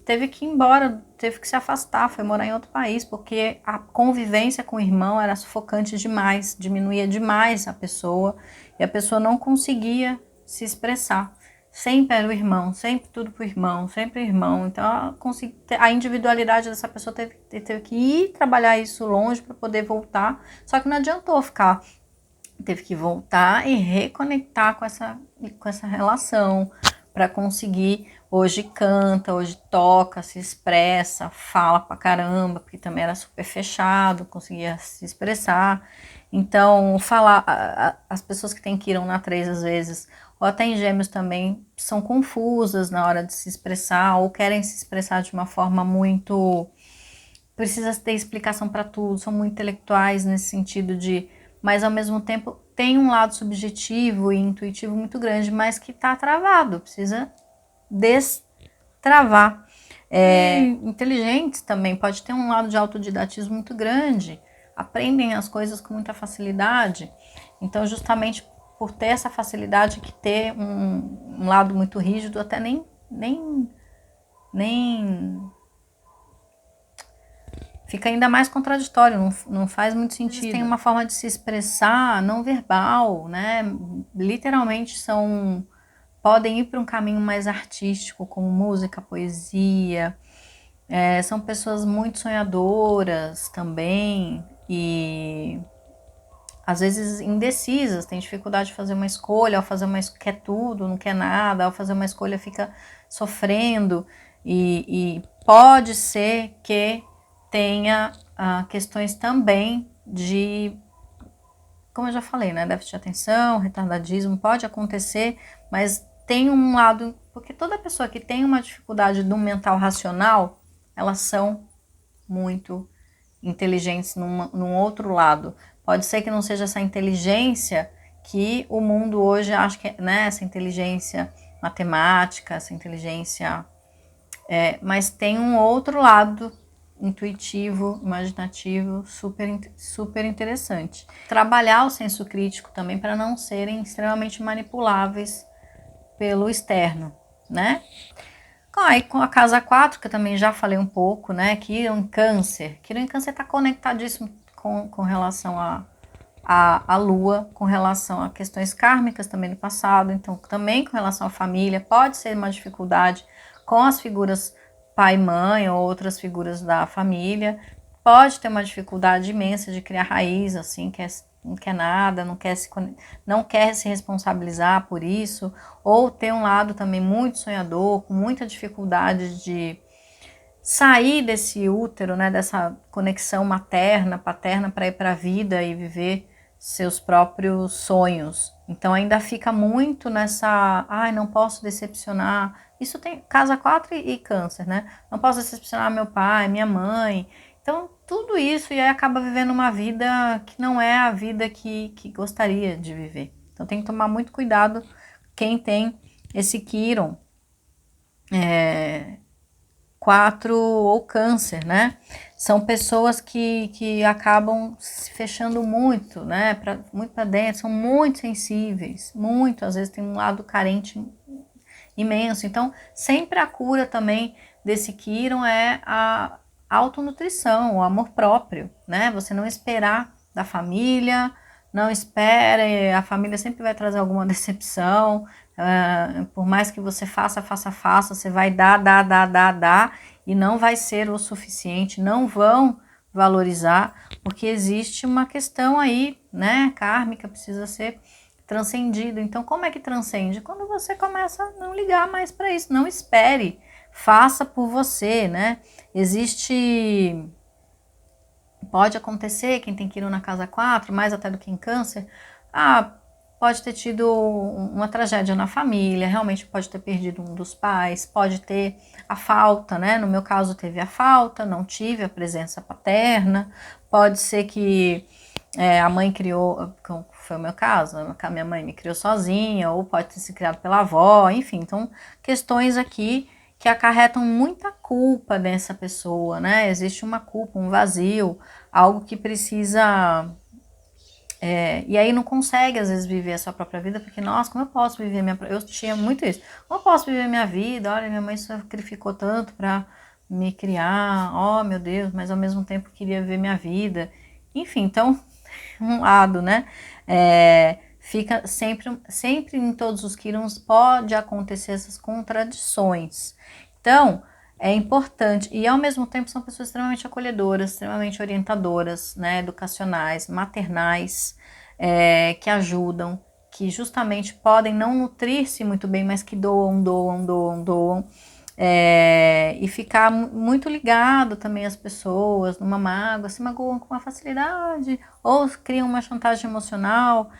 Teve que ir embora, teve que se afastar, foi morar em outro país, porque a convivência com o irmão era sufocante demais, diminuía demais a pessoa, e a pessoa não conseguia se expressar. Sempre era o irmão, sempre tudo pro irmão, sempre o irmão. Então a individualidade dessa pessoa teve que ir trabalhar isso longe para poder voltar, só que não adiantou ficar. Teve que voltar e reconectar com essa relação para conseguir. Hoje canta, hoje toca, se expressa, fala pra caramba, porque também era super fechado, conseguia se expressar. Então, as pessoas que têm Quirón na 3 às vezes, ou até em Gêmeos também, são confusas na hora de se expressar, ou querem se expressar de uma forma muito... Precisa ter explicação para tudo, são muito intelectuais nesse sentido de... Mas ao mesmo tempo tem um lado subjetivo e intuitivo muito grande, mas que está travado, precisa destravar. Inteligentes também, pode ter um lado de autodidatismo muito grande, aprendem as coisas com muita facilidade, então justamente por ter essa facilidade que ter um lado muito rígido, até nem fica ainda mais contraditório, não faz muito sentido. Eles têm uma forma de se expressar não verbal, né? Literalmente podem ir para um caminho mais artístico, como música, poesia. São pessoas muito sonhadoras também, e às vezes indecisas, têm dificuldade de fazer uma escolha, ao fazer uma escolha quer tudo, não quer nada, ao fazer uma escolha fica sofrendo, e pode ser que tenha questões também de, como eu já falei, né, déficit de atenção, retardadismo, pode acontecer, mas tem um lado, porque toda pessoa que tem uma dificuldade do mental racional, elas são muito inteligentes num outro lado. Pode ser que não seja essa inteligência que o mundo hoje acha que é, né, essa inteligência matemática, essa inteligência, mas tem um outro lado intuitivo, imaginativo, super interessante. Trabalhar o senso crítico também para não serem extremamente manipuláveis pelo externo, né? Aí com a casa 4, que eu também já falei um pouco, né? Quirón em Câncer. Quirón em Câncer está conectadíssimo com relação à Lua, com relação a questões kármicas também do passado, então também com relação à família, pode ser uma dificuldade com as figuras pai e mãe ou outras figuras da família, pode ter uma dificuldade imensa de criar raiz, assim, não quer nada, não quer se responsabilizar por isso, ou tem um lado também muito sonhador, com muita dificuldade de sair desse útero, né, dessa conexão materna, paterna, para ir para a vida e viver seus próprios sonhos. Então ainda fica muito nessa, ai, não posso decepcionar. Isso tem casa 4 e Câncer, né? Não posso decepcionar meu pai, minha mãe. Então tudo isso, e aí acaba vivendo uma vida que não é a vida que gostaria de viver. Então tem que tomar muito cuidado quem tem esse Quirón 4 ou Câncer, né? São pessoas que acabam se fechando muito, né? Muito para dentro, são muito sensíveis, muito, às vezes tem um lado carente imenso. Então, sempre a cura também desse Quirón é a autonutrição, o amor próprio, né? Você não esperar da família, não espere, a família sempre vai trazer alguma decepção, por mais que você faça, você vai dar, e não vai ser o suficiente, não vão valorizar, porque existe uma questão aí, né, kármica, precisa ser transcendido. Então, como é que transcende? Quando você começa a não ligar mais para isso, não espere, faça por você, né? Pode acontecer, quem tem Quirón na casa 4, mais até do que em Câncer, pode ter tido uma tragédia na família, realmente pode ter perdido um dos pais, pode ter a falta, né? No meu caso teve a falta, não tive a presença paterna, pode ser que a mãe criou, foi o meu caso, a minha mãe me criou sozinha, ou pode ter se criado pela avó, enfim, então questões aqui que acarretam muita culpa dessa pessoa, né? Existe uma culpa, um vazio, algo que precisa... e aí não consegue, às vezes, viver a sua própria vida, porque, nossa, como eu posso viver Eu tinha muito isso. Como eu posso viver minha vida? Olha, minha mãe sacrificou tanto para me criar, oh, meu Deus, mas ao mesmo tempo queria viver minha vida. Enfim, então, um lado, né? Fica sempre em todos os Quirons pode acontecer essas contradições. Então, é importante, e ao mesmo tempo são pessoas extremamente acolhedoras, extremamente orientadoras, né, educacionais, maternais, que ajudam, que justamente podem não nutrir-se muito bem, mas que doam, e ficar muito ligado também às pessoas, numa mágoa, se magoam com uma facilidade, ou criam uma chantagem emocional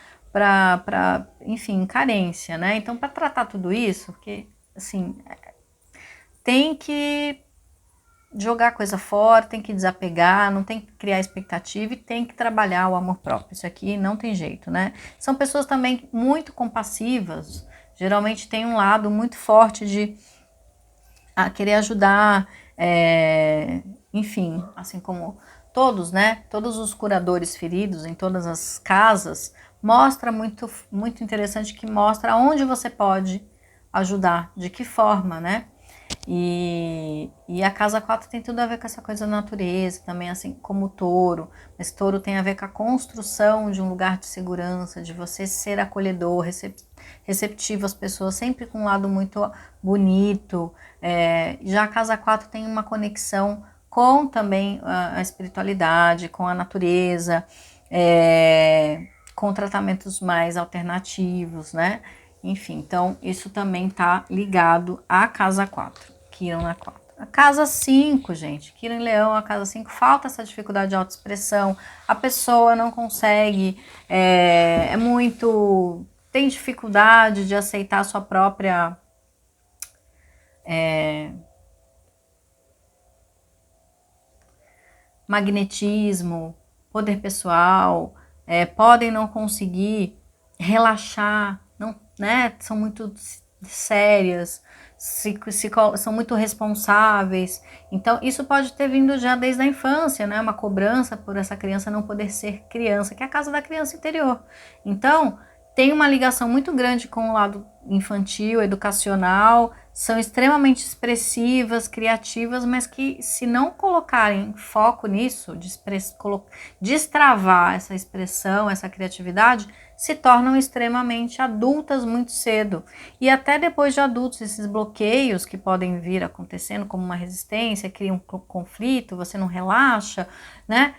enfim, carência, né? Então, para tratar tudo isso, porque, assim, tem que jogar coisa fora, tem que desapegar, não tem que criar expectativa e tem que trabalhar o amor próprio. Isso aqui não tem jeito, né? São pessoas também muito compassivas, geralmente tem um lado muito forte de querer ajudar, enfim, assim como todos, né? Todos os curadores feridos em todas as casas, mostra muito interessante, que mostra onde você pode ajudar, de que forma, né? E a casa 4 tem tudo a ver com essa coisa da natureza, também assim como o touro. Mas touro tem a ver com a construção de um lugar de segurança, de você ser acolhedor, receptivo às pessoas, sempre com um lado muito bonito. Já a casa 4 tem uma conexão com também a espiritualidade, com a natureza. com tratamentos mais alternativos, né? Enfim, então isso também tá ligado à casa 4, Quirón na 4. A casa 5, gente, Quirón em Leão, a casa 5, falta essa dificuldade de autoexpressão, a pessoa não consegue, tem dificuldade de aceitar a sua própria magnetismo, poder pessoal, podem não conseguir relaxar, não, né? São muito sérias, são muito responsáveis. Então, isso pode ter vindo já desde a infância, né? Uma cobrança por essa criança não poder ser criança, que é a casa da criança interior. Então, tem uma ligação muito grande com o lado infantil, educacional, são extremamente expressivas, criativas, mas que se não colocarem foco nisso, destravar essa expressão, essa criatividade, se tornam extremamente adultas muito cedo. E até depois de adultos, esses bloqueios que podem vir acontecendo como uma resistência, cria um conflito, você não relaxa, né?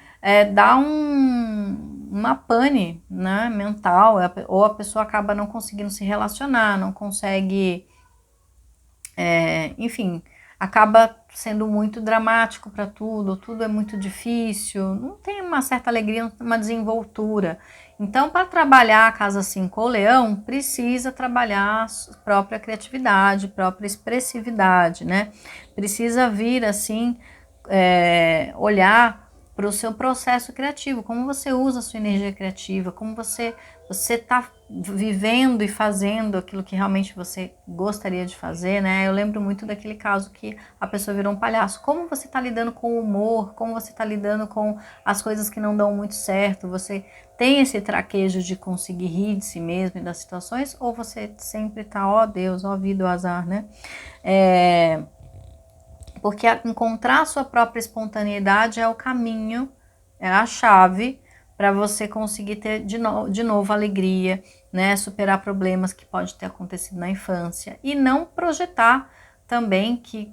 Dá uma pane, né, mental, ou a pessoa acaba não conseguindo se relacionar, não consegue, enfim, acaba sendo muito dramático para tudo é muito difícil, não tem uma certa alegria, uma desenvoltura. Então, para trabalhar a casa 5 ou Leão, precisa trabalhar a própria criatividade, própria expressividade, né? Precisa vir assim, olhar para o seu processo criativo, como você usa a sua energia criativa, como você está vivendo e fazendo aquilo que realmente você gostaria de fazer, né? Eu lembro muito daquele caso que a pessoa virou um palhaço. Como você está lidando com o humor, como você está lidando com as coisas que não dão muito certo, você tem esse traquejo de conseguir rir de si mesmo e das situações, ou você sempre está, ó Deus, ó vida, ó azar, né? Porque encontrar a sua própria espontaneidade é o caminho, é a chave para você conseguir ter de novo alegria, né? Superar problemas que pode ter acontecido na infância e não projetar também que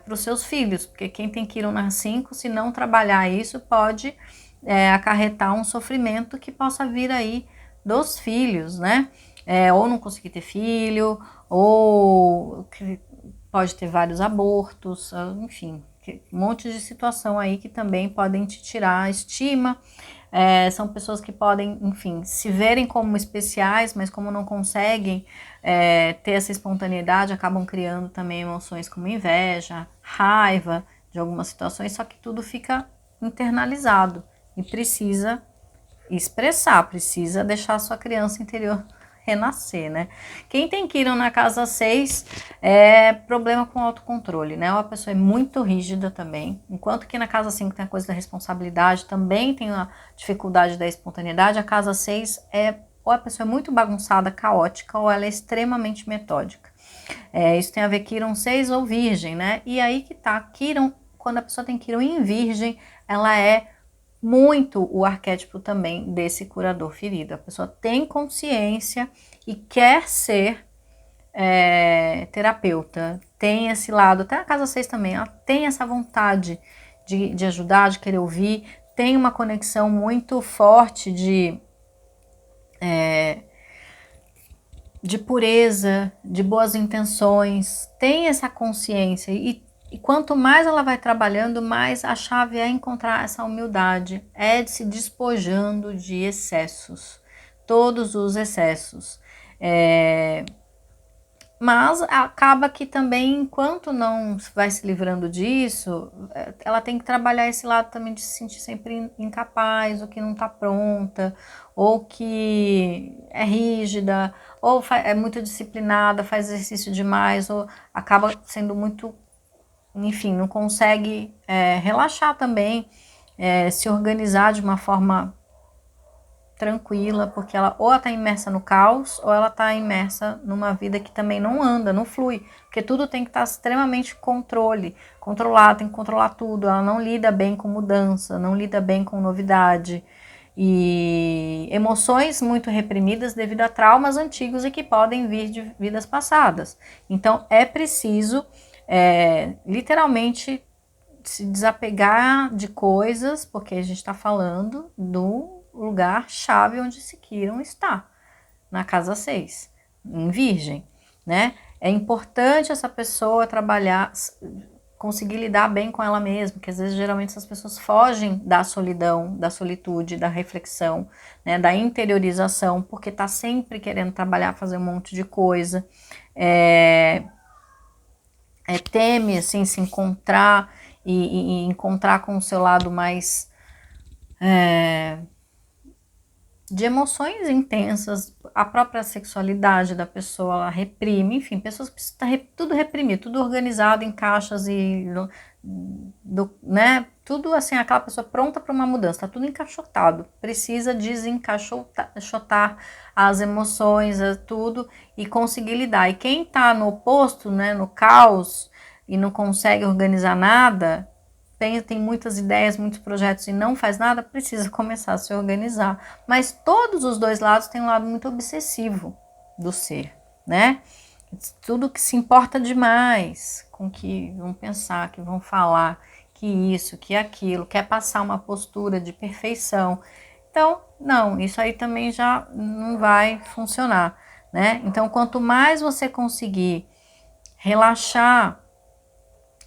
para os seus filhos, porque quem tem Quirón na 5, se não trabalhar isso, pode acarretar um sofrimento que possa vir aí dos filhos, né? Ou não conseguir ter filho, ou pode ter vários abortos, enfim, um monte de situação aí que também podem te tirar a estima. São pessoas que podem, enfim, se verem como especiais, mas como não conseguem ter essa espontaneidade, acabam criando também emoções como inveja, raiva de algumas situações, só que tudo fica internalizado e precisa expressar, precisa deixar a sua criança interior renascer, né? Quem tem Quirón na casa 6 é problema com autocontrole, né? Ou a pessoa é muito rígida também, enquanto que na casa 5 tem a coisa da responsabilidade, também tem a dificuldade da espontaneidade, a casa 6 ou a pessoa é muito bagunçada, caótica, ou ela é extremamente metódica. Isso tem a ver Quirón 6 ou Virgem, né? E aí que tá, Quirón, quando a pessoa tem Quirón em Virgem, ela é muito o arquétipo também desse curador ferido. A pessoa tem consciência e quer ser terapeuta, tem esse lado, até a casa 6 também, ela tem essa vontade de ajudar, de querer ouvir, tem uma conexão muito forte de pureza, de boas intenções, tem essa consciência e quanto mais ela vai trabalhando, mais a chave é encontrar essa humildade, é de se despojando de excessos, todos os excessos. Mas acaba que também, enquanto não vai se livrando disso, ela tem que trabalhar esse lado também de se sentir sempre incapaz, ou que não está pronta, ou que é rígida, ou é muito disciplinada, faz exercício demais, ou acaba sendo muito, enfim, não consegue relaxar também, se organizar de uma forma tranquila, porque ela ou está imersa no caos, ou ela está imersa numa vida que também não anda, não flui, porque tudo tem que estar extremamente controlado, tem que controlar tudo, ela não lida bem com mudança, não lida bem com novidade, e emoções muito reprimidas devido a traumas antigos e que podem vir de vidas passadas. Então é preciso literalmente se desapegar de coisas, porque a gente está falando do lugar chave onde esse Quiron está, na casa 6, em Virgem, né? É importante essa pessoa trabalhar, conseguir lidar bem com ela mesma, que às vezes geralmente essas pessoas fogem da solidão, da solitude, da reflexão, né, da interiorização, porque tá sempre querendo trabalhar, fazer um monte de coisa, teme assim se encontrar e encontrar com o seu lado mais de emoções intensas, a própria sexualidade da pessoa, ela reprime, enfim, pessoas que precisam tudo reprimido, tudo organizado em caixas e, né, tudo assim, aquela pessoa pronta para uma mudança, tá tudo encaixotado, precisa desencaixotar as emoções, tudo, e conseguir lidar. E quem tá no oposto, né, no caos, e não consegue organizar nada, tem muitas ideias, muitos projetos e não faz nada, precisa começar a se organizar. Mas todos os dois lados têm um lado muito obsessivo do ser, né? Tudo que se importa demais com que vão pensar, que vão falar, que isso, que aquilo, quer passar uma postura de perfeição. Então, não, isso aí também já não vai funcionar, né? Então, quanto mais você conseguir relaxar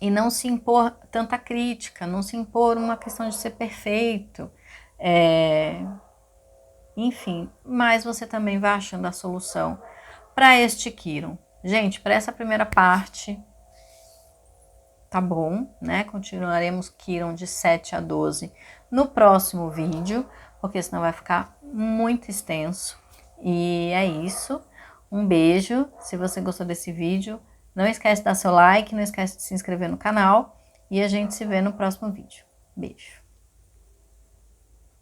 e não se impor tanta crítica, não se impor uma questão de ser perfeito, enfim, mas você também vai achando a solução para este Quiron. Gente, para essa primeira parte, tá bom, né? Continuaremos Quiron de 7 a 12 no próximo vídeo, porque senão vai ficar muito extenso. E é isso. Um beijo. Se você gostou desse vídeo, não esquece de dar seu like, não esquece de se inscrever no canal e a gente se vê no próximo vídeo. Beijo.